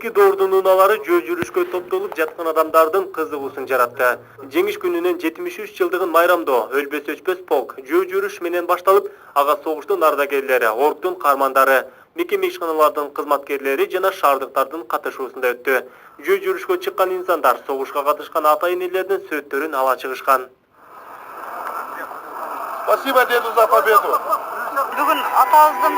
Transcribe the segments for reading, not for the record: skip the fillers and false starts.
эски доордун унаалары жөө жүрүшкө топтолуп жаткан адамдардын кызыгуусун жаратты. Жеңиш күнүнүн 73 жылдыгын майрамдоо өлбөс өчпөс полк жөө жүрүш менен башталып, ага согуштун ардагерлери, орктун каармандары, мекеме ишканалардын кызматкерлери жана шаардыктардын катышуусунда өттү. Жөө жүрүшкө чыккан инсандар согушка катышкан ата-энелердин сүрөттөрүн ала чыгышкан. Спасибо деду за победу. Бүгүн атабыздын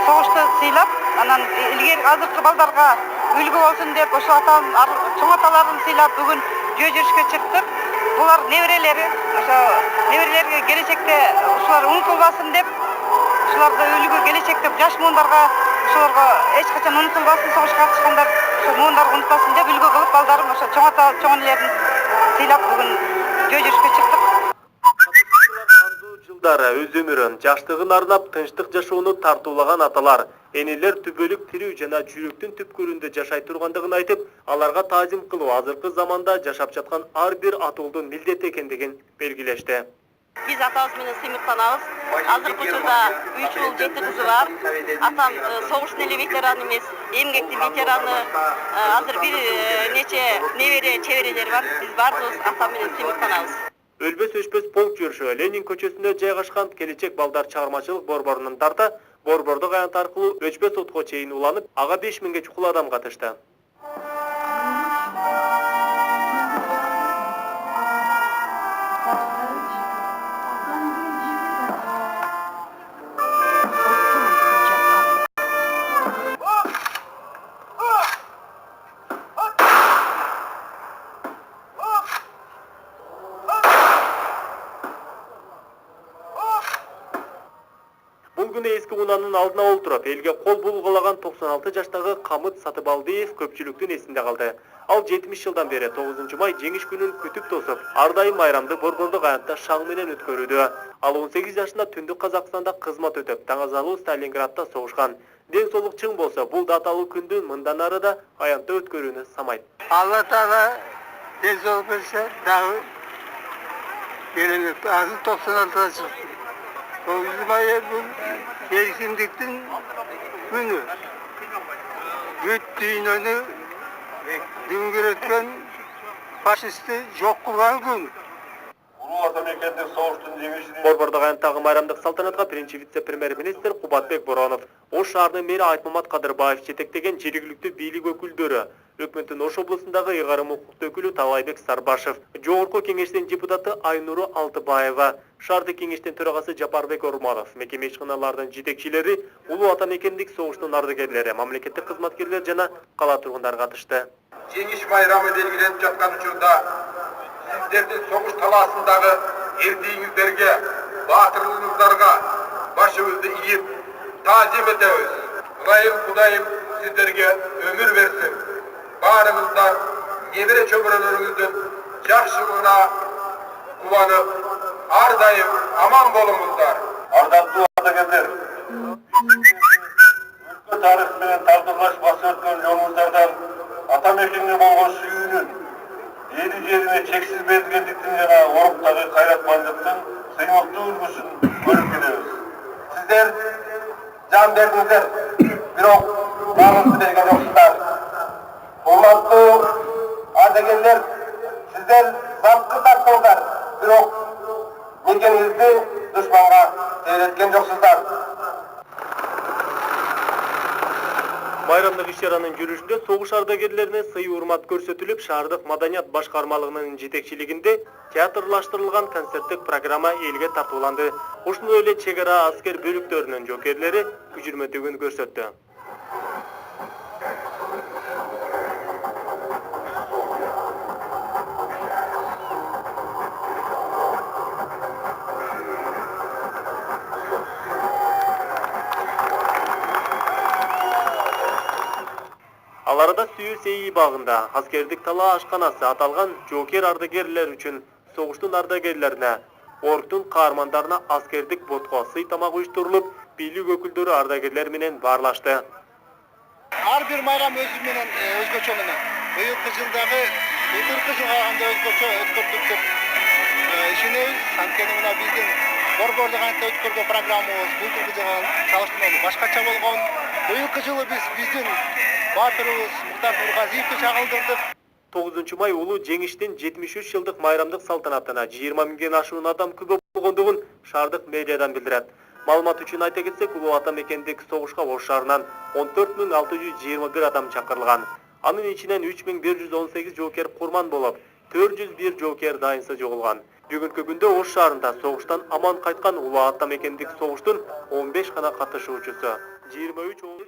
согушты сыйлап, анан илгери азыркы балдарга үлгү болсун деп, ошо чоң аталарын сыйлап бүгүн жөө жүрүшкө чыктык. Булар неберелери, ошо неберелерге келечекте ушулар унутулбасын деп, ушуларды үлгү келечекте жаш муундарга ошолорго эч качан унутулбасын, согушка катышкандар ошо муундарга унутпасын деп үлгү кылып балдарым ошо чоң ата чоң энелерин сыйлап бүгүн жөө жүрүшкө чыктык. Өз өмүрүн, жаштыгын арнап тынчтык жашоону тартуулаган аталар, энелер түбөлүк тирүү жана жүрөктүн түпкүрүндө жашай тургандыгын айтып, аларга таазим кылуу азыркы заманда жашап жаткан ар бир атуулдун милдети экендигин белгилешти. Биз атабыз менен сыймыктанабыз. Азыркы учурда 3 уул 7 кызы бар. Атам согуштун эле ветераны эмес, эмгектин ветераны. Азыр бир нече небере чеберелер бар. Биз баарыбыз атам менен сыймыктанабыз. Өлбөс өчпөс полк жүрүшү Ленин көчөсүндө жайгашкан Келечек балдар чыгармачылык борборунун тарта, борбордук аянт аркылуу өчпөс отко чейин уланып, ага 5000ге чукул адам катышты. Бул күнү эски унаанын алдына олтуруп, элге кол булгалаган 96 жаштагы Камыт Сатыбалдиев көпчүлүктүн эсинде калды. Ал 70 жылдан бери 9 май жеңиш күнүн күтүп тосуп, ар дайым майрамды борбордук аянтта шаң менен өткөрүүдө. Ал 18 жашында Түндүк Казакстанда кызмат өтөп, Таңазалуу Сталинградта согушкан. Ден соолук чың болсо, бул даталуу күндү мындан ары да аянтта өткөрүүнү самайт. Алла Таала ден соолук берсе, дагы келет. Азыр 96 жыл. 9 май бул эркиндиктин күнү. Бүт дүйнөнү дүңгүрөткөн фашистти жок кылган күн. Улуу атамекендик согуштун жеңишинин Борбордук аянттагы майрамдык салтанатка биринчи вице-премьер-министр Кубатбек Боронов, Ош шаарынын мэри Айтмамат Кадырбаев жетектеген жергиликтүү бийлик өкүлдөрү, өкмөттүн Ош облусундагы ыйгарым укуктуу өкүлү Талайбек Сарбашев, Жогорку кеңештин депутаты Айнуру Алтыбаева, шаардык кеңештин төрагасы Жапарбек Орманов, мекеме ишканаларынын жетекчилери, улуу атамекендик согуштун ардагерлери, мамлекеттик кызматкерлер жана кала тургундары катышты. жеңиш майрамы белгиленип жаткан учурда сиздердин согуш талаасындагы эрдигиңиздерге, баатырлыгыңыздарга башыбызды ийип таазим этебиз. Кудайым сиздерге өмүр берсин. Баарыңыздар небере чөбөрөлөрүңүздүн жакшылыгына кубанып, ар дайым аман болуңуздар. Ардактуу ардагерлер, өлкө тарыхы менен тартырлаш басып өткөн жолуңуздардан атамекенге болгон сүйүүнүн, эли жерине чексиз берилгендиктин жана оруктагы кайратмандыктын сыймыктуу үлгүсүн көрүп келебиз. Сиздер жан бердиңиздер, бирок намысты берген жоксуздар. Урматтуу ардагерлер, сиздер замкы тарттыңыздар, бирок мекениңизди душманга сейреткен жоксуздар. Майрамдык иш-чаранын жүрүшүндө согуш ардагерлерине сый-урмат көрсөтүлүп, шаардык маданият башкармалыгынын жетекчилигинде театрлаштырылган концерттик программа элге тартууланды. Ошондой эле чек ара аскер бөлүктөрүнүн жокерлери күжүрмөтүгүн көрсөттү. Аларда Сүйүү Сейи багында аскердик талаа ашканасы аталган жокер ардагерлер үчүн согуштун ардагерлерине, орктун каармандарына аскердик ботко сый тамак уюштурулуп, бийлик өкүлдөрү ардагерлер менен баарлашты. Ар бир майрам өзү менен өзгөчө менен. Быйылкы жылдагы былтыркы жылга анда өзгөчө өткөрдүк деп ишенебиз. Анткени мына биздин борбордук аянтта өткөргөн программабыз былтыркы жылга салыштырмалуу башкача болгон. Быйылкы жылы биздин батырыбыз Муктар Нургазиевди чагылдырдык. 9 май улуу жеңиштин 73 жылдык майрамдык салтанатына 20 миңден ашуун адам күбө болгондугун шаардык мэриядан билдирет. Маалымат үчүн айта кетсек, улуу ата мекендик согушка Ош шаарынан 14.621 адам чакырылган. Анын ичинен 3118 жоокер курман болуп, 401 жоокер дайынсыз жоголган. Бүгүнкү күндө Ош шаарында согуштан аман кайткан улуу ата мекендик согуштун 15 гана катышуучусу, 23